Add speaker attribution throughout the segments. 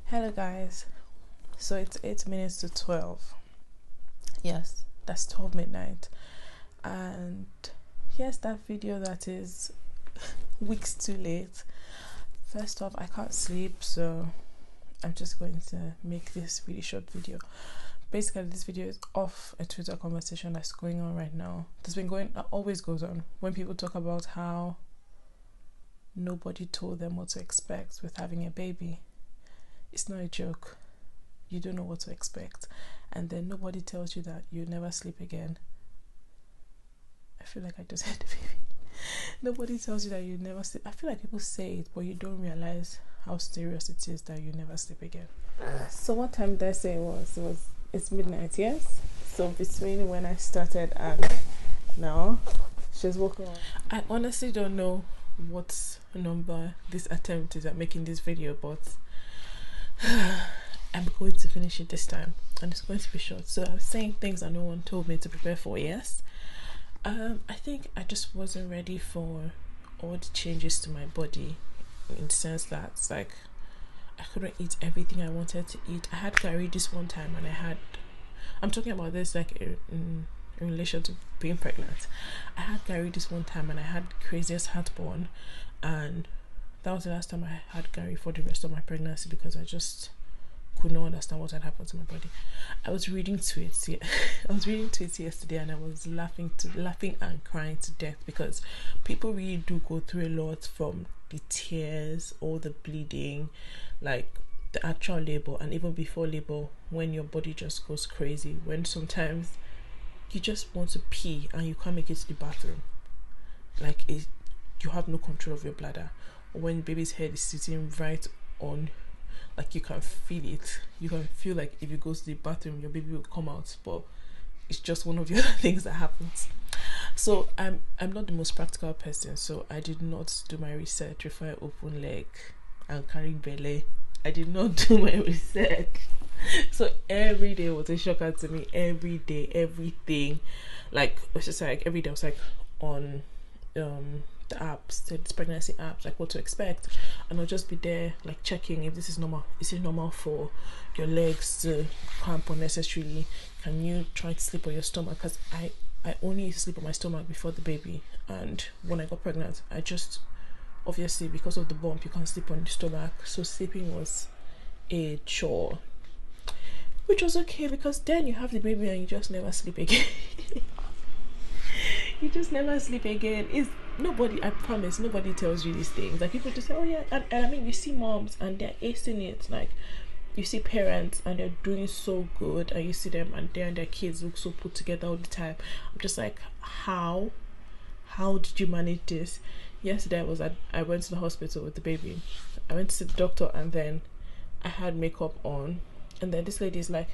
Speaker 1: Hello guys, so it's 8 minutes to 12. Yes, that's 12 midnight. And here's that video that is weeks too late. First off, I can't sleep, so I'm just going to make this really short video. Basically, this video is off a Twitter conversation that's going on right now. That always goes on when people talk about how nobody told them what to expect with having a baby. It's not a joke. You don't know what to expect, and then nobody tells you that you'll never sleep again. I feel like I just had the baby. Nobody tells you that you never sleep. I feel like people say it, but you don't realize how serious it is that you never sleep again. So what time did I say it was? It's midnight, yes? So between when I started and now, she's woken up. I honestly don't know what number this attempt is at making this video, but I'm going to finish it this time, and it's going to be short. So I was saying things that no one told me to prepare for. Yes, I think I just wasn't ready for all the changes to my body, in the sense that like I couldn't eat everything I wanted to eat. I had curry this one time, and I'm talking about this like in relation to being pregnant. I had curry this one time, and I had craziest heartburn, and that was the last time I had curry for the rest of my pregnancy, because I just could not understand what had happened to my body. I was reading tweets yesterday, and I was laughing and crying to death, because people really do go through a lot, from the tears, all the bleeding, like the actual labor, and even before labor, when your body just goes crazy, when sometimes you just want to pee and you can't make it to the bathroom, like you have no control of your bladder, or when baby's head is sitting right on, like you can feel it. You can feel like if you go to the bathroom, your baby will come out, but it's just one of the other things that happens. So I'm not the most practical person, so I did not do my research before I open leg and carry belly. I did not do my research. So every day was a shocker to me. Every day, everything, like it's just like every day I was like on the apps, the pregnancy apps, like what to expect, and I'll just be there like checking if this is normal. Is it normal for your legs to cramp unnecessarily? Can you try to sleep on your stomach? Because I only used to sleep on my stomach before the baby, and when I got pregnant, I just, obviously because of the bump, you can't sleep on the stomach, so sleeping was a chore, which was okay, because then you have the baby and you just never sleep again. You just never sleep again. I promise, nobody tells you these things. Like people just say, oh yeah, and I mean, you see moms and they're acing it. Like you see parents and they're doing so good, and you see them and they and their kids look so put together all the time. I'm just like, how did you manage this? Yesterday I went to the hospital with the baby. I went to see the doctor, and then I had makeup on, and then this lady is like,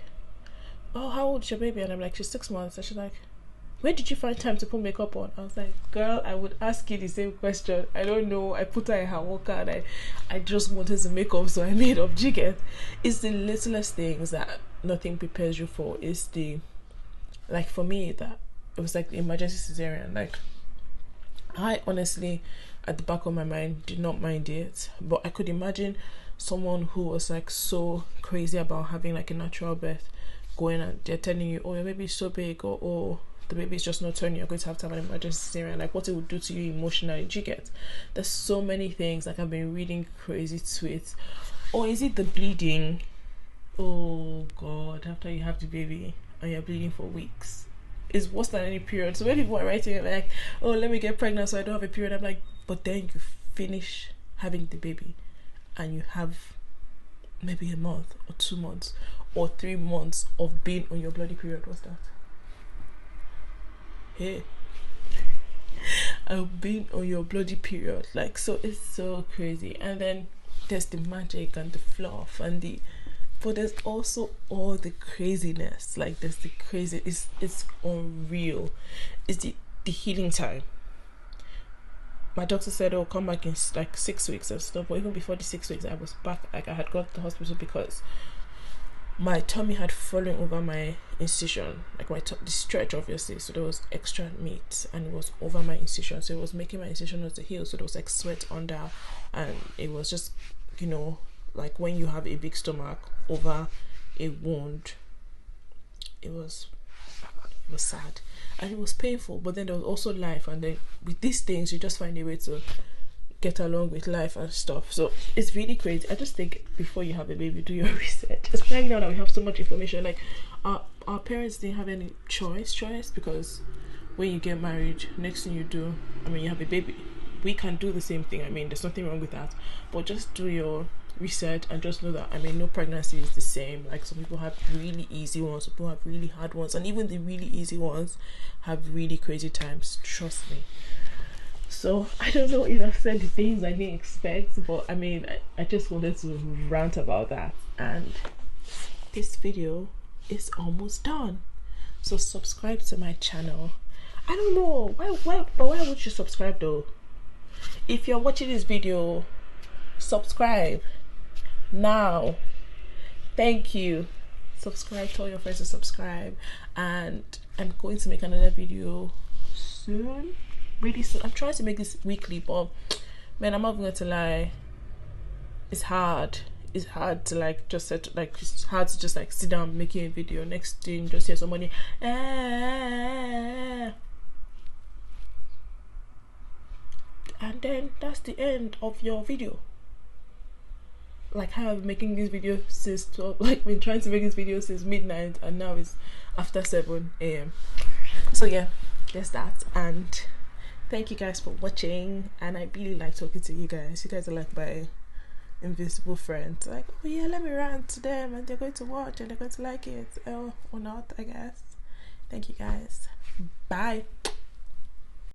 Speaker 1: oh, how old is your baby? And I'm like, she's 6 months. And she's like, where did you find time to put makeup on? I was like, girl, I would ask you the same question. I don't know. I put her in her walker, and I just wanted some makeup, so I made up. Do you get? It's the littlest things that nothing prepares you for. It's the, like for me, that it was like the emergency cesarean. Like I honestly, at the back of my mind, did not mind it, but I could imagine someone who was like so crazy about having like a natural birth, going and they're telling you, oh, your baby is so big, or oh, the baby is just not turning, you're going to have an emergency cesarean, like what it would do to you emotionally. Do you get? There's so many things. Like I've been reading crazy tweets. Or is it the bleeding? Oh god, after you have the baby and you're bleeding for weeks, it's worse than any period. So when people are writing like, oh, let me get pregnant so I don't have a period, I'm like, but then you finish having the baby and you have maybe a month or 2 months or 3 months of being on your bloody period. What's that? Hey, I've been on your bloody period. Like, so it's so crazy. And then there's the magic and the fluff and but there's also all the craziness. Like there's the crazy, it's unreal. It's the healing time. My doctor said, oh, come back in like 6 weeks and stuff, but even before the 6 weeks I was back. Like I had got to the hospital because my tummy had fallen over my incision, like the stretch, obviously, so there was extra meat and it was over my incision, so it was making my incision not to heal, so there was like sweat under, and it was just, like when you have a big stomach over a wound. It was sad and it was painful, but then there was also life, and then with these things you just find a way to get along with life and stuff. So it's really crazy. I just think before you have a baby, do your research, especially now that we have so much information. Like our parents didn't have any choice because when you get married, next thing you do, I mean, you have a baby. We can do the same thing. I mean, there's nothing wrong with that, but just do your research and just know that, I mean, no pregnancy is the same. Like, some people have really easy ones, some people have really hard ones, and even the really easy ones have really crazy times, trust me. So I don't know if I've said the things I didn't expect, but I mean, I just wanted to rant about that. And this video is almost done, so subscribe to my channel. I don't know why would you subscribe though? If you're watching this video, subscribe now. Thank you. Subscribe, tell your friends to subscribe, and I'm going to make another video soon, really soon. I'm trying to make this weekly, but man, I'm not going to lie, it's hard to like just set, like, it's hard to just like sit down making a video. Next thing, just hear somebody and then that's the end of your video. Like, how I've been making this video since 12, like, been trying to make this video since midnight, and now it's after 7 a.m. So yeah, there's that. And thank you guys for watching, and I really like talking to you guys. You guys are like my invisible friends. Like, oh yeah, let me rant to them, and they're going to watch and they're going to like it, or not, I guess. Thank you guys. Bye.